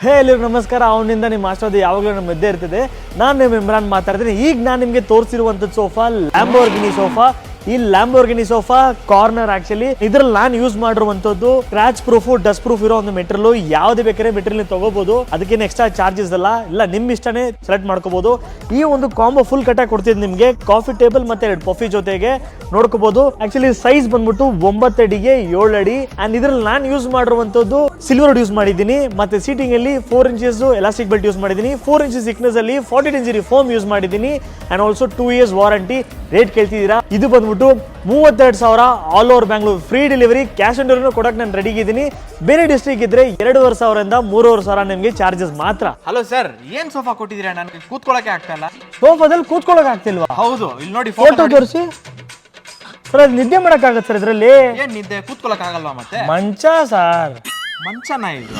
ಹೇ ಎಲ್ಲರಿಗೂ ನಮಸ್ಕಾರ. ಅವನಿಂದ ನಿಮ್ಮ ಆಶೀರ್ವಾದ ಯಾವಾಗಲೂ ನಮ್ಮ ಮಧ್ಯೆ ಇರ್ತದೆ. ನಾನು ನಿಮ್ಮ ಇಮ್ರಾನ್ ಮಾತಾಡ್ತೀನಿ. ಈಗ ನಾನು ನಿಮಗೆ ತೋರಿಸಿರುವಂಥದ್ದು ಸೋಫಾ ಲ್ಯಾಂಬೋರ್ಗಿನಿ ಸೋಫಾ. ಈ ಲ್ಯಾಂಬೋರ್ಗಿನಿ ಸೋಫಾ ಕಾರ್ನರ್ ಆಕ್ಚುಲಿ ಇದ್ರಲ್ಲಿ ನಾನು ಯೂಸ್ ಮಾಡಿರುವಂತದ್ದು ಸ್ಕ್ರಾಚ್ ಪ್ರೂಫ್, ಡಸ್ಟ್ ಪ್ರೂಫ್ ಇರೋ ಒಂದು ಮೆಟೀರಿಯಲ್. ಯಾವ್ದೇ ಬೇಕಾದ್ರೆ ಮೆಟೀರಿಯಲ್ ತಗೋಬಹುದು, ಅದಕ್ಕೇನು ಎಕ್ಸ್ಟ್ರಾ ಚಾರ್ಜಸ್ ಇಲ್ಲ ನಿಮ್ಮ ಇಷ್ಟನೇ ಸೆಲೆಕ್ಟ್ ಮಾಡ್ಕೋಬಹುದು. ಈ ಒಂದು ಕಾಂಬೋ ಫುಲ್ ಕಟ್ಟಾಗಿ ಕೊಡ್ತಿದ್ದು ನಿಮಗೆ ಕಾಫಿ ಟೇಬಲ್ ಮತ್ತೆ 2 ಪಫಿ ಜೊತೆಗೆ ನೋಡ್ಕೋಬಹುದು. ಆಕ್ಚುಲಿ ಸೈಜ್ ಬಂದ್ಬಿಟ್ಟು 9 ಅಡಿಗೆ 7 ಅಡಿ. ಅಂಡ್ ಇದ್ರಲ್ಲಿ ನಾನು ಯೂಸ್ ಮಾಡಿರುವಂತದ್ದು ಸಿಲ್ವರ್ ವುಡ್ ಯೂಸ್ ಮಾಡಿದ್ದೀನಿ. ಮತ್ತೆ ಸೀಟಿಂಗ್ ಅಲ್ಲಿ 4 ಇಂಚಸ್ ಎಲಾಸ್ಟಿಕ್ ಬೆಲ್ಟ್ ಯೂಸ್ ಮಾಡಿದ್ದೀನಿ. 4 ಇಂಚಸ್ ಥಿಕ್ನೆಸ್ ಅಲ್ಲಿ 42 ಇಂಚ್ ಫೋಮ್ ಯೂಸ್ ಮಾಡಿದ್ದೀನಿ. And also 2 years warranty. Rate ಕೇಳ್ತಿದ್ದೀರಾ, ಇದು ಬಂದ್ಬಿಟ್ಟು 32,000 all over Bangalore. Free delivery, cash on delivery ಕೊಡಕ್ಕೆ ನಾನು ರೆಡಿ ಇದ್ದೀನಿ. ಬೇರೆ ಡಿಸ್ಟ್ರಿಕ್ಟ್ ಇದ್ರೆ 2,500 ಇಂದ 3,500 ನಿಮಗೆ ಚಾರ್ಜಸ್ ಮಾತ್ರ. ಹಲೋ ಸರ್, ಏನ್ ಸೋಫಾ ಕೊಟ್ಟಿದ್ದೀರಾ? ನನಗೆ ಕೂತ್ಕೊಳ್ಳೋಕೆ ಆಗ್ತಾ ಇಲ್ಲ. ಸೋಫಾದಲ್ಲಿ ಕೂತ್ಕೊಳ್ಳೋಕೆ ಆಗ್ತಿಲ್ವಾ? ಹೌದು, ಇಲ್ಲಿ ನೋಡಿ ಫೋಟೋ ತೋರಿಸಿ ಸರ್. ಅದು ನಿದ್ದೆ ಮಾಡಕ್ಕಾಗತ್ತೆ ಸರ್ ಇದ್ರಲ್ಲಿ? ಏನ್ ನಿದ್ದೆ ಕೂತ್ಕೊಳ್ಳೋಕೆ ಆಗಲ್ವಾ? ಮತ್ತೆ ಮಂಚ ಸರ್, ಮಂಚನ ಇದು